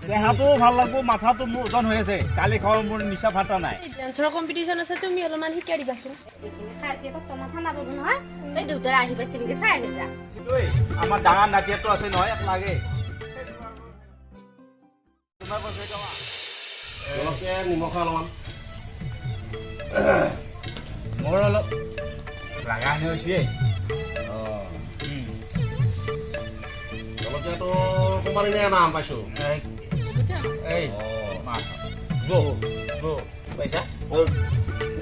দেহাটো ভাল লাগব মাথাটো মোৰ ওজন হৈ আছে কালি খাওয়াৰ মোৰ নিশা ফাটা নাই ডান্সৰ কম্পিটিশন আছে তুমি অলপমান শিকাই দিবাচোন আমাৰ ডাঙৰ নাতিটো আছে নহয় এক লাগে নিমখ অলপমান মোৰ অলপ লাগা হৈছে জলকীয়াটো তোমাৰ এনে নাম পাইছো এই গো গো পইচা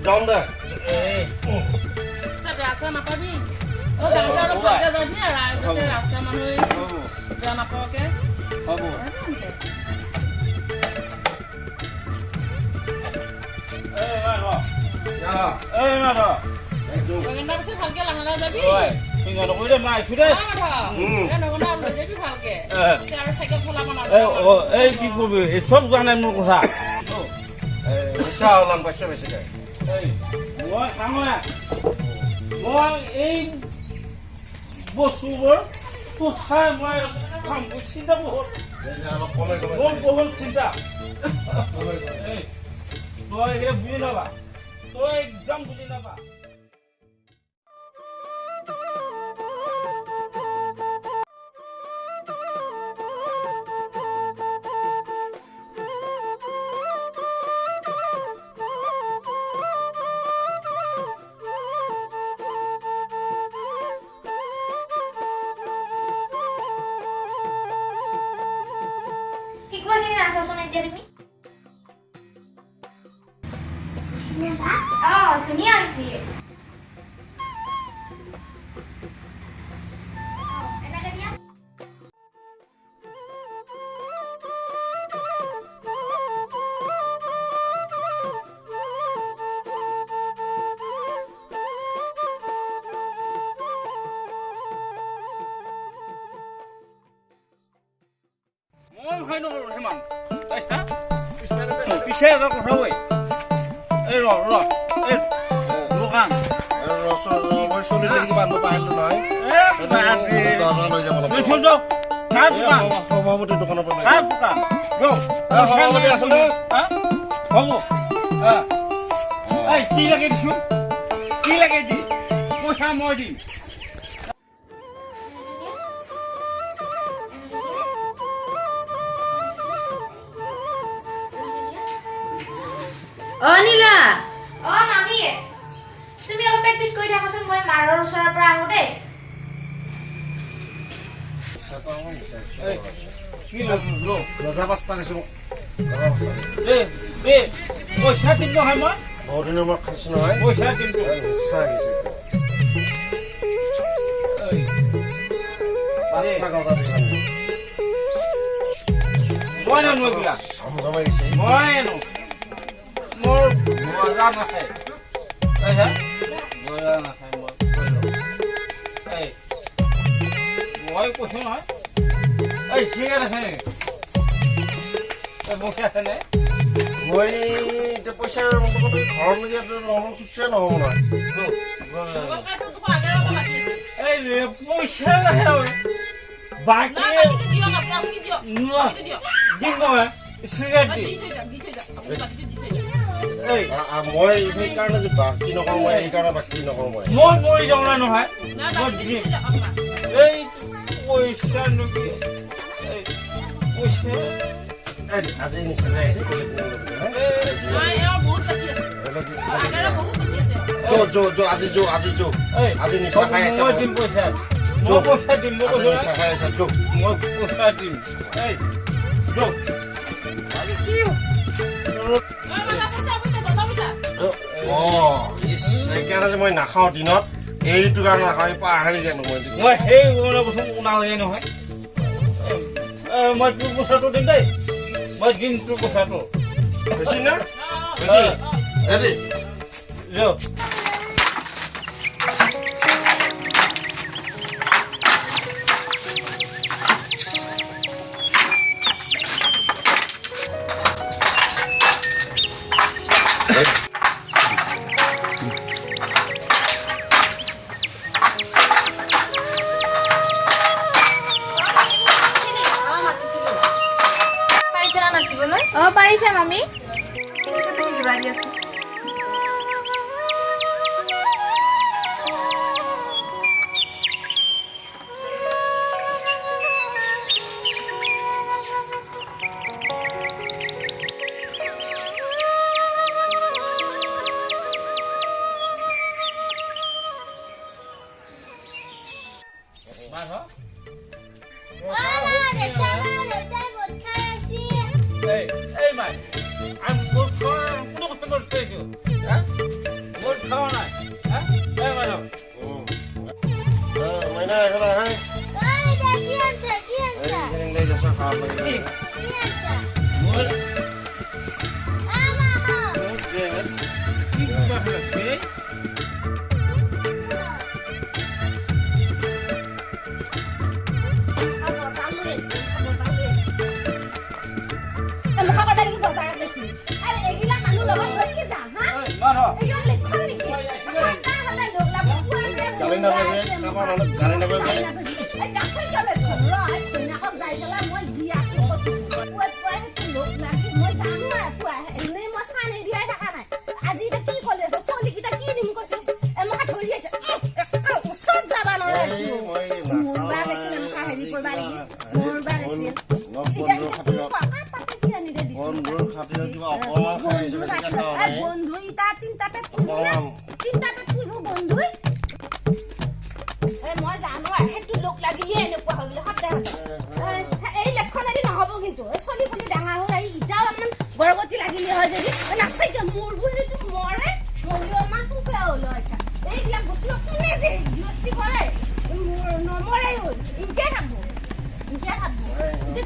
যাম দে ৰাস্তা নাপাবি যাবি আৰু ৰাস্তা মানুহ যোৱা নাপাওকে হ'ব ভালকে লাহে যাবি এই কি কৰবি সব জানে মোৰ কথা ওলাম পাইছো বেছিকে মই এই বস্তুবোৰ তোৰ চাই মই চিন্তা বহুত মোৰ বহুত চিন্তা তই এই বুজি নাপা তই একদম বুজি নাপা ধুনীয়া হৈছে এনেকে দিয়া মই হয় নকৰো হেমান পিছে এটা কথা কৈ এই ৰ এই দোকান চলি বান্ধব পাৰিলো নহয় সভাপতি দোকানৰ পৰা সভাপতি আছিলে হ'ব কি লাগে দিছো কি লাগে দি পইচা মই দিম নীলা মামী তুমি অলপ প্ৰেক্টিচ কৰি থাকাচোন মই মাৰৰ ওচৰৰ পৰা আহো দেই কি ৰজা পাঁচটা দিছো পইচা দিম নহয় মই বহুত দিনৰ মই খাইছো নহয় পইচা দিম মই নানো এইবিলাক মই আনো মোৰ মজা নাখায় মজা নাখায় মই কৈছো নহয় এই চিগাৰেট আছে নেকি বসে আছে নে মই এতিয়া পইচা ঘৰলৈকে খুচুৰা নহ'ব নহয় এই পইচা নাহে বাকী দিম নহয় চিগাৰেট দি মই সেইকাৰণে যে বাকী নকৰোঁ মই সেইকাৰণে বাকী নকৰোঁ মই মৰি যাওঁ নহয় এই পইচা নেকি পইচা আজি নিচিনা আজি নিচা খাই আছে মই দিম পইচা মই পইচা দিম নিচা খাই আছে মই পইচা দিম এই সেইকাৰণে যে মই নাখাওঁ দিনত এইটো কাৰণে নাখাওঁ পাহৰি জানো মই সেই বস্তু নালাগে নহয় মই তোৰ পইচাটো দিম দেই মই দিম তোৰ পইচাটো বেছি না বেছি ভোট খাওয়া নাই হ্যাঁ এই ম্যাডাম মইনা এখানে আহে এইখিনি লৈ যাছ খাব লাগে মোর কি কথা আছে গালি নাপাবি কাৰোবাৰ মানুহ গালি নাপাবি বন্ধুৰ খাতিৰত কিবা অপমান খাই আহিছো বেছিকৈ খাৱ নাই বন্ধু ইটা তিনটা পেট পুহিব বন্ধু মই জানো সেইটো লোক লাগিলে এনেকুৱা হয় বুলি সদায় এই লেখন এদি নহ'ব কিন্তু চলি পুলি ডাঙৰ হ'ল আহি ইটাও অকমান গৰ্ভৱতী লাগিলে হয় যদি নাচাইকে মোৰ বুলিতো মৰে মৰিও অকমান কুকুৰা হ'ল এতিয়া এইবিলাক বস্তু কোনে যে গৃহস্থী কৰে মোৰ নমৰে হ'ল ইনকে খাব এতিয়া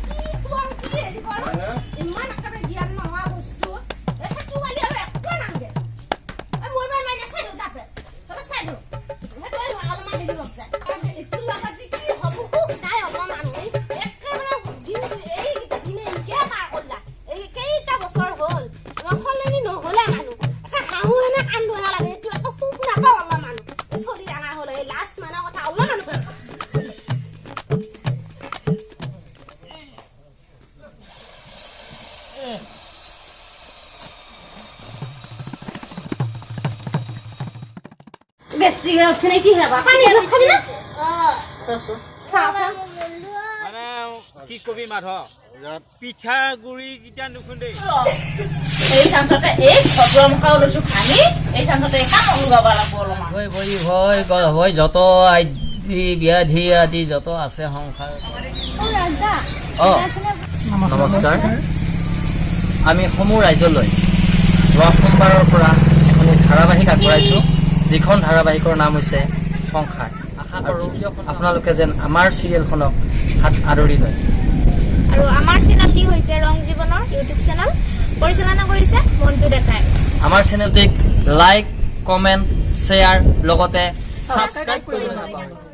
কি খোৱা কি হেৰি কৰ ইমান একেবাৰে জ্ঞান নোহোৱা বস্তু সেইটো খালি আৰু একো নাগে মোৰ বাই মাইনা চাই দিওঁ তাপে তবে চাই দিওঁ সেইটো অলপমান হেৰি লগ যায় এইটো লগত যে কি হ'ব নাই অকমান একেবাৰে দিনটো এইকেইটা দিনে এনেকে পাৰ কৰিলা এই কেইটা বছৰ হ'ল সলনি নহ'লে মানুহ হাঁহো হেনে কান্দো হেনে লাগে এইটো একো সুখ নাপাওঁ অলপ মানুহ চলি ডাঙৰ হ'ল এই লাষ্ট মানৰ কথা অলপ মানুহ গেস্ট্রিক হচ্ছে না কি হবা পানি গ্লাস খাবি না মানে কি কবি মাধ পিঠা গুড়ি কিটা নুখুন্দে এই চান্সতে এই ফটো মুখাও লৈছো খালি এই চান্সতে কাম লগাব লাগব অলপমান হয় যত আদি ব্যাধি আদি যত আছে সংসাৰ নমস্কাৰ আমি সমূহ ৰাজ্যলৈ যোৱা সোমবাৰৰ পৰা এখন ধাৰাবাহিক আগবঢ়াইছোঁ যিখন ধাৰাবাহিকৰ নাম হৈছে সংসাৰ আশা কৰোঁ আপোনালোকে যেন আমাৰ চিৰিয়েলখনক হাত আদৰি লয় আৰু আমাৰ চেনেলটি হৈছে ৰং জীৱনৰ ইউটিউব চেনেল পৰিচালনা কৰিছে মন্টু ডেকাই আমাৰ চেনেলটিক লাইক কমেণ্ট শ্বেয়াৰ লগতে ছাবস্ক্ৰাইব কৰিব নাপাহৰিব